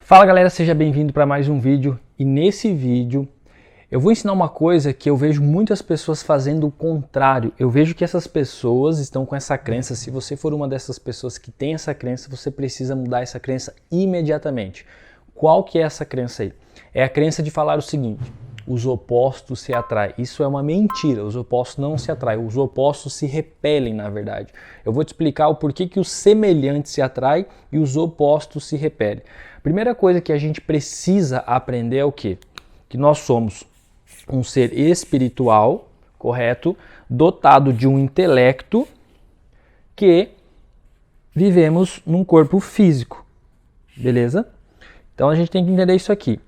Fala galera, seja bem-vindo para mais um vídeo e nesse vídeo eu vou ensinar uma coisa que eu vejo muitas pessoas fazendo o contrário. Eu vejo que essas pessoas estão com essa crença. Se você for uma dessas pessoas que tem essa crença, você precisa mudar essa crença imediatamente. Qual que é essa crença aí? É a crença de falar o seguinte: os opostos se atraem. Isso é uma mentira, os opostos não se atraem, os opostos se repelem, na verdade. Eu vou te explicar o porquê que os semelhantes se atraem e os opostos se repelem. Primeira coisa que a gente precisa aprender é o quê? Que nós somos um ser espiritual, correto? Dotado de um intelecto que vivemos num corpo físico, beleza? Então a gente tem que entender isso aqui.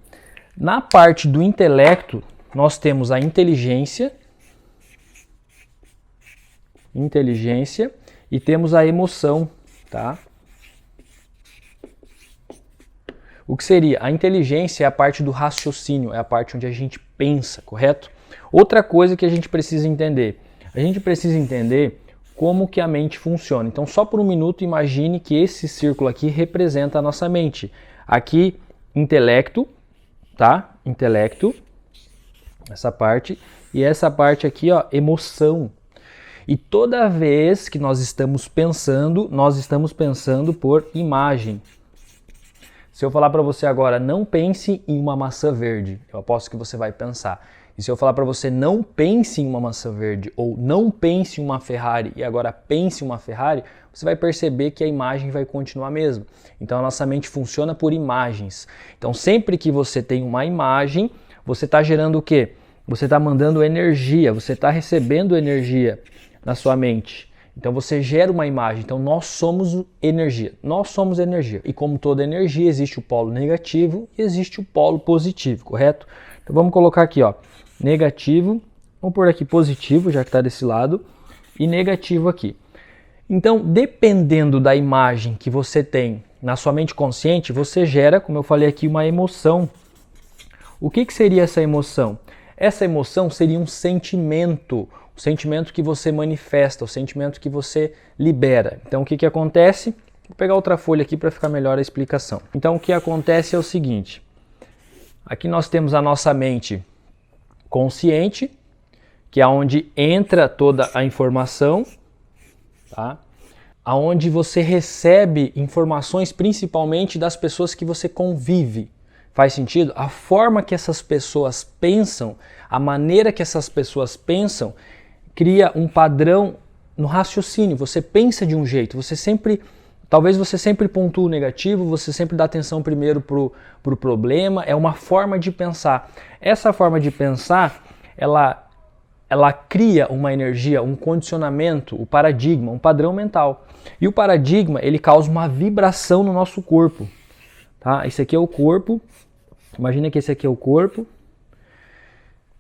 Na parte do intelecto, nós temos a inteligência e temos a emoção, tá? O que seria? A inteligência é a parte do raciocínio, é a parte onde a gente pensa, correto? Outra coisa que a gente precisa entender como que a mente funciona. Então, só por um minuto, imagine que esse círculo aqui representa a nossa mente. Aqui, intelecto, tá? Intelecto, essa parte, e essa parte aqui, ó, emoção. E toda vez que nós estamos pensando por imagem. Se eu falar para você agora, não pense em uma maçã verde, eu aposto que você vai pensar. E se eu falar para você, não pense em uma maçã verde, ou não pense em uma Ferrari, e agora pense em uma Ferrari, você vai perceber que a imagem vai continuar a mesma. Então a nossa mente funciona por imagens. Então sempre que você tem uma imagem, você está gerando o quê? Você está mandando energia, você está recebendo energia na sua mente. Então você gera uma imagem. Então nós somos energia. Nós somos energia. E como toda energia, existe o polo negativo e existe o polo positivo, correto? Então vamos colocar aqui, ó, negativo. Vamos pôr aqui positivo, já que está desse lado, e negativo aqui. Então, dependendo da imagem que você tem na sua mente consciente, você gera, como eu falei aqui, uma emoção. O que seria essa emoção? Essa emoção seria um sentimento. O sentimento que você manifesta, o sentimento que você libera. Então o que acontece? Vou pegar outra folha aqui para ficar melhor a explicação. Então o que acontece é o seguinte: aqui nós temos a nossa mente consciente, que é onde entra toda a informação, tá? Aonde você recebe informações principalmente das pessoas que você convive. Faz sentido? A forma que essas pessoas pensam, a maneira que essas pessoas pensam, cria um padrão no raciocínio. Você pensa de um jeito, talvez você sempre pontue o negativo, você sempre dá atenção primeiro pro problema, é uma forma de pensar. Essa forma de pensar, ela cria uma energia, um condicionamento, o paradigma, um padrão mental. E o paradigma, ele causa uma vibração no nosso corpo, tá? Esse aqui é o corpo, imagina que esse aqui é o corpo.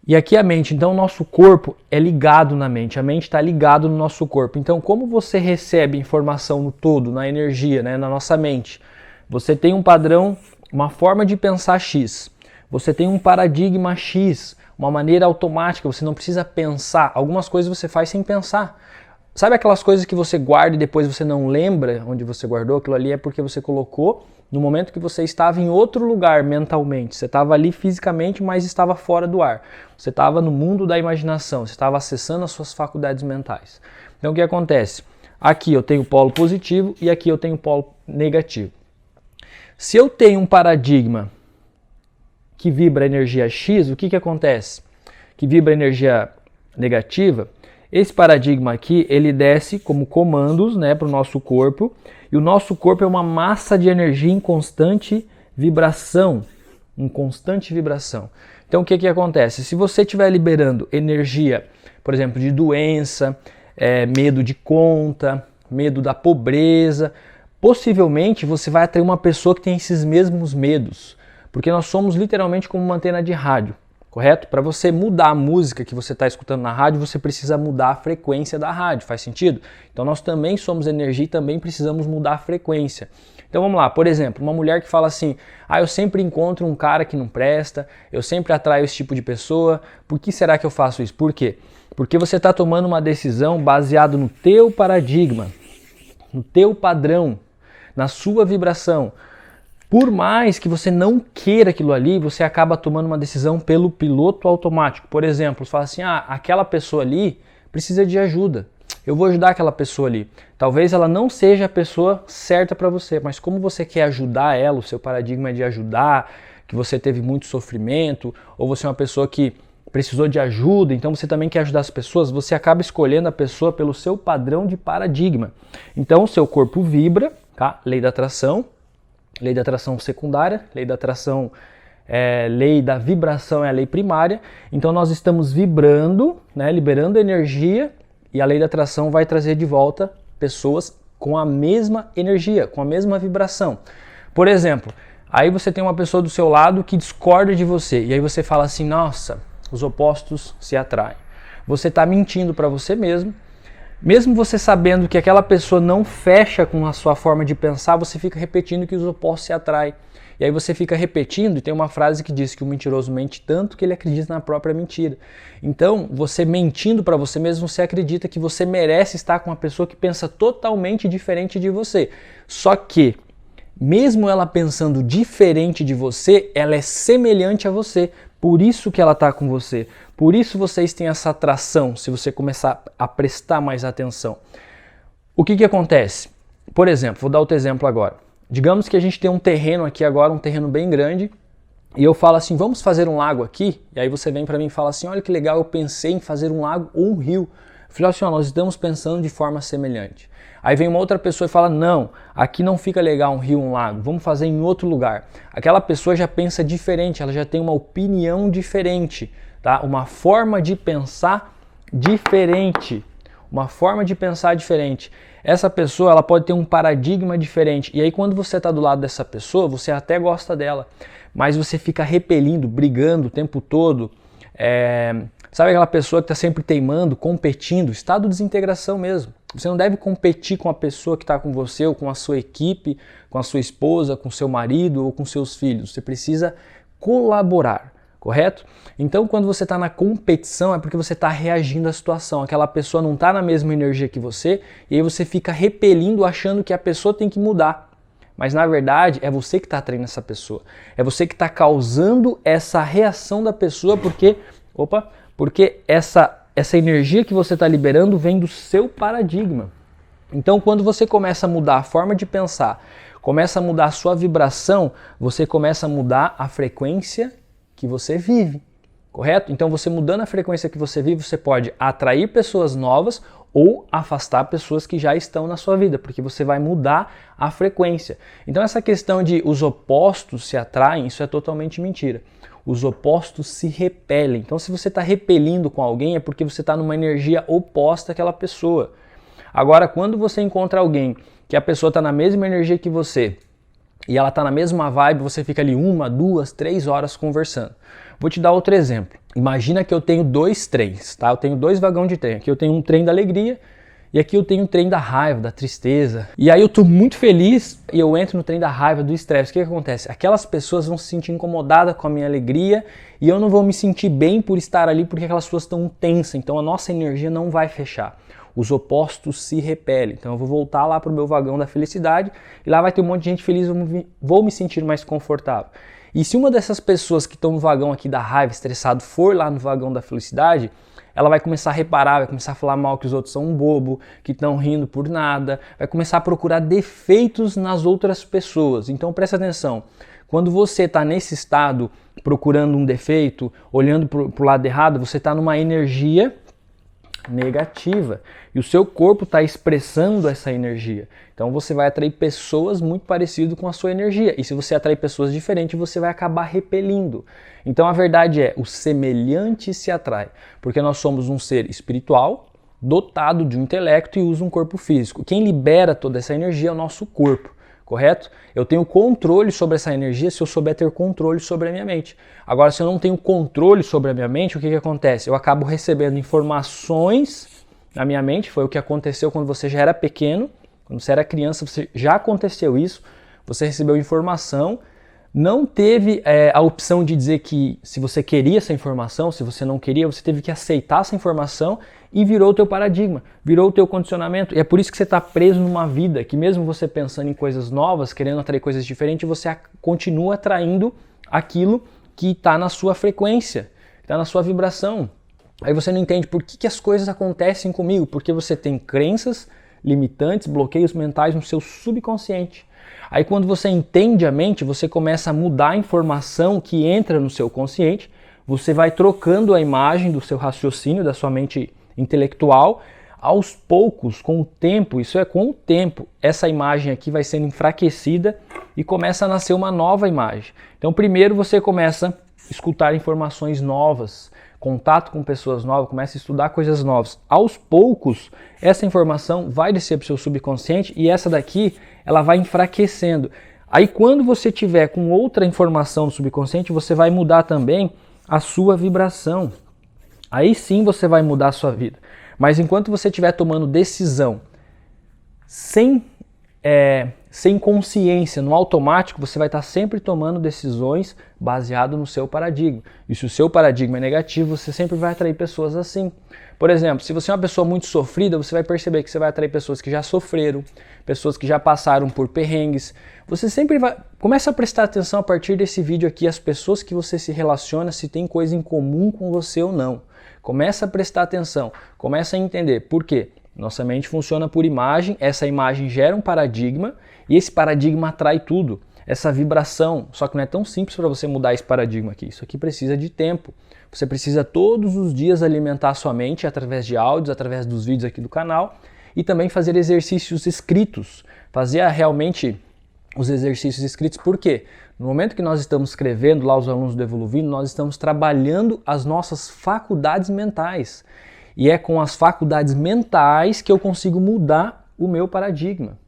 E aqui a mente, então o nosso corpo é ligado na mente, a mente está ligada no nosso corpo. Então como você recebe informação no todo, na energia, né, na nossa mente? Você tem um padrão, uma forma de pensar X, você tem um paradigma X, uma maneira automática, você não precisa pensar, algumas coisas você faz sem pensar. Sabe aquelas coisas que você guarda e depois você não lembra onde você guardou? Aquilo ali é porque você colocou no momento que você estava em outro lugar mentalmente. Você estava ali fisicamente, mas estava fora do ar. Você estava no mundo da imaginação, você estava acessando as suas faculdades mentais. Então o que acontece? Aqui eu tenho o polo positivo e aqui eu tenho o polo negativo. Se eu tenho um paradigma que vibra energia X, o que acontece? Que vibra energia negativa, esse paradigma aqui, ele desce como comandos, né, para o nosso corpo, e o nosso corpo é uma massa de energia em constante vibração, Então o que acontece? Se você estiver liberando energia, por exemplo, de doença, medo de conta, medo da pobreza, possivelmente você vai atrair uma pessoa que tem esses mesmos medos, porque nós somos literalmente como uma antena de rádio. Correto? Para você mudar a música que você está escutando na rádio, você precisa mudar a frequência da rádio, faz sentido? Então nós também somos energia e também precisamos mudar a frequência. Então vamos lá, por exemplo, uma mulher que fala assim: eu sempre encontro um cara que não presta, eu sempre atraio esse tipo de pessoa, por que será que eu faço isso? Por quê? Porque você está tomando uma decisão baseada no teu paradigma, no teu padrão, na sua vibração. Por mais que você não queira aquilo ali, você acaba tomando uma decisão pelo piloto automático. Por exemplo, você fala assim, aquela pessoa ali precisa de ajuda. Eu vou ajudar aquela pessoa ali. Talvez ela não seja a pessoa certa para você, mas como você quer ajudar ela, o seu paradigma é de ajudar, que você teve muito sofrimento, ou você é uma pessoa que precisou de ajuda, então você também quer ajudar as pessoas, você acaba escolhendo a pessoa pelo seu padrão de paradigma. Então o seu corpo vibra, tá? Lei da atração secundária, lei da atração, lei da vibração é a lei primária. Então nós estamos vibrando, né, liberando energia, e a lei da atração vai trazer de volta pessoas com a mesma energia, com a mesma vibração. Por exemplo, aí você tem uma pessoa do seu lado que discorda de você, e aí você fala assim, nossa, os opostos se atraem. Você está mentindo para você mesmo. Mesmo você sabendo que aquela pessoa não fecha com a sua forma de pensar, você fica repetindo que os opostos se atraem. E aí você fica repetindo, e tem uma frase que diz que o mentiroso mente tanto que ele acredita na própria mentira. Então, você mentindo para você mesmo, você acredita que você merece estar com uma pessoa que pensa totalmente diferente de você. Só que, mesmo ela pensando diferente de você, ela é semelhante a você. Por isso que ela está com você. Por isso vocês têm essa atração, se você começar a prestar mais atenção. O que acontece? Por exemplo, vou dar outro exemplo agora. Digamos que a gente tem um terreno aqui agora, um terreno bem grande, e eu falo assim, vamos fazer um lago aqui? E aí você vem para mim e fala assim, olha que legal, eu pensei em fazer um lago ou um rio. Eu falei assim, nós estamos pensando de forma semelhante. Aí vem uma outra pessoa e fala, não, aqui não fica legal um rio, um lago, vamos fazer em outro lugar. Aquela pessoa já pensa diferente, ela já tem uma opinião diferente, tá? Uma forma de pensar diferente. Uma forma de pensar diferente. Essa pessoa ela pode ter um paradigma diferente. E aí quando você está do lado dessa pessoa, você até gosta dela, mas você fica repelindo, brigando o tempo todo. Sabe aquela pessoa que está sempre teimando, competindo? Estado de desintegração mesmo. Você não deve competir com a pessoa que está com você, ou com a sua equipe, com a sua esposa, com seu marido ou com seus filhos. Você precisa colaborar, correto? Então, quando você está na competição, é porque você está reagindo à situação. Aquela pessoa não está na mesma energia que você, e aí você fica repelindo, achando que a pessoa tem que mudar. Mas, na verdade, é você que está atraindo essa pessoa. É você que está causando essa reação da pessoa, porque essa energia que você está liberando vem do seu paradigma. Então, quando você começa a mudar a forma de pensar, começa a mudar a sua vibração, você começa a mudar a frequência que você vive, correto? Então, você mudando a frequência que você vive, você pode atrair pessoas novas ou afastar pessoas que já estão na sua vida, porque você vai mudar a frequência. Então, essa questão de os opostos se atraem, isso é totalmente mentira. Os opostos se repelem. Então, se você está repelindo com alguém, é porque você está numa energia oposta àquela pessoa. Agora, quando você encontra alguém que a pessoa está na mesma energia que você e ela está na mesma vibe, você fica ali 1, 2, 3 horas conversando. Vou te dar outro exemplo. Imagina que eu tenho 2 trens, tá? Eu tenho 2 vagões de trem. Aqui eu tenho um trem da alegria e aqui eu tenho um trem da raiva, da tristeza. E aí eu tô muito feliz e eu entro no trem da raiva, do estresse. O que acontece? Aquelas pessoas vão se sentir incomodadas com a minha alegria e eu não vou me sentir bem por estar ali porque aquelas pessoas estão tensas. Então a nossa energia não vai fechar. Os opostos se repelem. Então eu vou voltar lá pro meu vagão da felicidade e lá vai ter um monte de gente feliz, vou me sentir mais confortável. E se uma dessas pessoas que estão no vagão aqui da raiva, estressado, for lá no vagão da felicidade, ela vai começar a reparar, vai começar a falar mal que os outros são um bobo, que estão rindo por nada, vai começar a procurar defeitos nas outras pessoas. Então presta atenção, quando você está nesse estado, procurando um defeito, olhando para o lado errado, você está numa energia negativa e o seu corpo está expressando essa energia. Então você vai atrair pessoas muito parecidas com a sua energia e se você atrair pessoas diferentes você vai acabar repelindo. Então a verdade é, o semelhante se atrai, porque nós somos um ser espiritual dotado de um intelecto e usa um corpo físico. Quem libera toda essa energia é o nosso corpo, correto? Eu tenho controle sobre essa energia se eu souber ter controle sobre a minha mente. Agora, se eu não tenho controle sobre a minha mente, o que acontece? Eu acabo recebendo informações na minha mente, foi o que aconteceu quando você já era pequeno, quando você era criança, já aconteceu isso, você recebeu informação, não teve a opção de dizer que se você queria essa informação, se você não queria, você teve que aceitar essa informação e virou o teu paradigma, virou o teu condicionamento. E é por isso que você está preso numa vida que mesmo você pensando em coisas novas, querendo atrair coisas diferentes, você continua atraindo aquilo que está na sua frequência, que está na sua vibração. Aí você não entende por que as coisas acontecem comigo, porque você tem crenças limitantes, bloqueios mentais no seu subconsciente. Aí quando você entende a mente, você começa a mudar a informação que entra no seu consciente, você vai trocando a imagem do seu raciocínio, da sua mente intelectual, aos poucos, com o tempo, isso é com o tempo, essa imagem aqui vai sendo enfraquecida e começa a nascer uma nova imagem. Então primeiro você começa a escutar informações novas, contato com pessoas novas, começa a estudar coisas novas. Aos poucos, essa informação vai descer para o seu subconsciente e essa daqui, ela vai enfraquecendo. Aí quando você tiver com outra informação no subconsciente, você vai mudar também a sua vibração. Aí sim você vai mudar a sua vida. Mas enquanto você estiver tomando decisão sem consciência, no automático, você vai estar sempre tomando decisões baseado no seu paradigma. E se o seu paradigma é negativo, você sempre vai atrair pessoas assim. Por exemplo, se você é uma pessoa muito sofrida, você vai perceber que você vai atrair pessoas que já sofreram, pessoas que já passaram por perrengues. Você sempre vai... Começa a prestar atenção a partir desse vídeo aqui, as pessoas que você se relaciona, se tem coisa em comum com você ou não. Começa a prestar atenção, começa a entender. Por quê? Nossa mente funciona por imagem, essa imagem gera um paradigma e esse paradigma atrai tudo, essa vibração. Só que não é tão simples para você mudar esse paradigma aqui, isso aqui precisa de tempo. Você precisa todos os dias alimentar a sua mente através de áudios, através dos vídeos aqui do canal e também fazer exercícios escritos, fazer realmente os exercícios escritos. Por quê? No momento que nós estamos escrevendo lá os alunos do Evoluindo, nós estamos trabalhando as nossas faculdades mentais. E é com as faculdades mentais que eu consigo mudar o meu paradigma.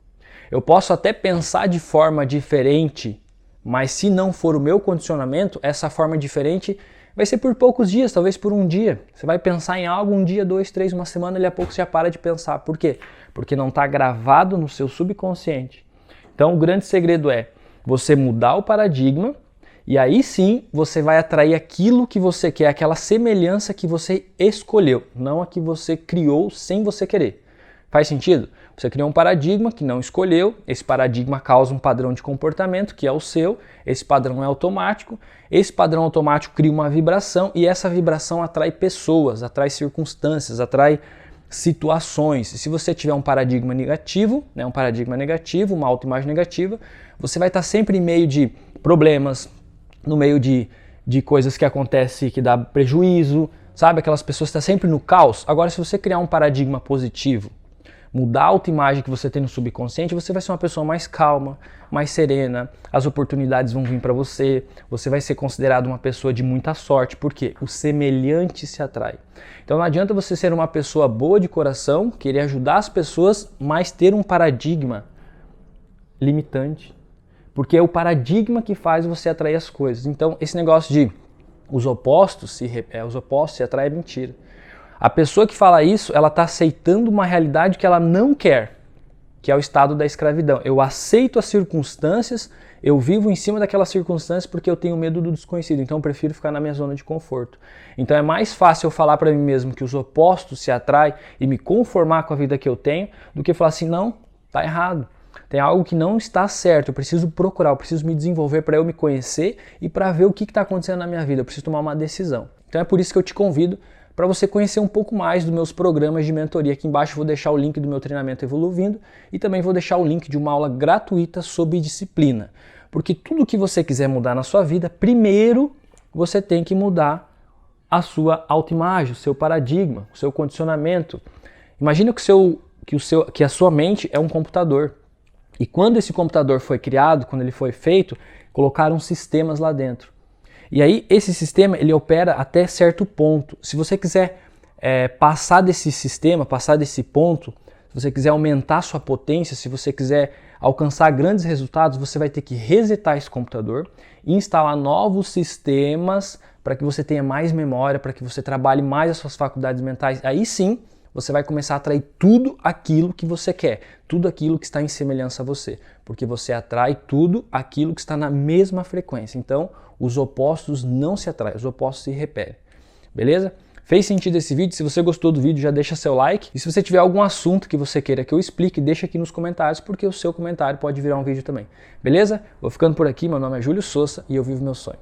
Eu posso até pensar de forma diferente, mas se não for o meu condicionamento, essa forma diferente vai ser por poucos dias, talvez por um dia. Você vai pensar em algo um dia, 2, 3, uma semana, e a pouco você já para de pensar. Por quê? Porque não está gravado no seu subconsciente. Então o grande segredo é você mudar o paradigma e aí sim você vai atrair aquilo que você quer, aquela semelhança que você escolheu, não a que você criou sem você querer. Faz sentido? Você criou um paradigma que não escolheu, esse paradigma causa um padrão de comportamento que é o seu, esse padrão é automático, esse padrão automático cria uma vibração e essa vibração atrai pessoas, atrai circunstâncias, atrai situações. E se você tiver um paradigma negativo, uma autoimagem negativa, você vai estar sempre em meio de problemas, no meio de coisas que acontecem que dá prejuízo, sabe? Aquelas pessoas que estão sempre no caos. Agora, se você criar um paradigma positivo, mudar a autoimagem que você tem no subconsciente, você vai ser uma pessoa mais calma, mais serena, as oportunidades vão vir para você, você vai ser considerado uma pessoa de muita sorte, porque o semelhante se atrai. Então não adianta você ser uma pessoa boa de coração, querer ajudar as pessoas, mas ter um paradigma limitante, porque é o paradigma que faz você atrair as coisas. Então esse negócio de os opostos se atraem é mentira. A pessoa que fala isso, ela está aceitando uma realidade que ela não quer, que é o estado da escravidão. Eu aceito as circunstâncias, eu vivo em cima daquelas circunstâncias porque eu tenho medo do desconhecido, então eu prefiro ficar na minha zona de conforto. Então é mais fácil eu falar para mim mesmo que os opostos se atraem e me conformar com a vida que eu tenho, do que falar assim, não, tá errado. Tem algo que não está certo, eu preciso procurar, eu preciso me desenvolver para eu me conhecer e para ver o que está acontecendo na minha vida, eu preciso tomar uma decisão. Então é por isso que eu te convido para você conhecer um pouco mais dos meus programas de mentoria. Aqui embaixo eu vou deixar o link do meu treinamento Evoluindo e também vou deixar o link de uma aula gratuita sobre disciplina. Porque tudo que você quiser mudar na sua vida, primeiro você tem que mudar a sua autoimagem, o seu paradigma, o seu condicionamento. Imagina que a sua mente é um computador. E quando esse computador foi criado, quando ele foi feito, colocaram sistemas lá dentro. E aí esse sistema ele opera até certo ponto. Se você quiser passar desse sistema, passar desse ponto, se você quiser aumentar sua potência, se você quiser alcançar grandes resultados, você vai ter que resetar esse computador e instalar novos sistemas para que você tenha mais memória, para que você trabalhe mais as suas faculdades mentais. Aí sim você vai começar a atrair tudo aquilo que você quer, tudo aquilo que está em semelhança a você, porque você atrai tudo aquilo que está na mesma frequência. Então, os opostos não se atraem, os opostos se repelem. Beleza? Fez sentido esse vídeo? Se você gostou do vídeo, já deixa seu like. E se você tiver algum assunto que você queira que eu explique, deixa aqui nos comentários, porque o seu comentário pode virar um vídeo também. Beleza? Vou ficando por aqui, meu nome é Júlio Souza e eu vivo meu sonho.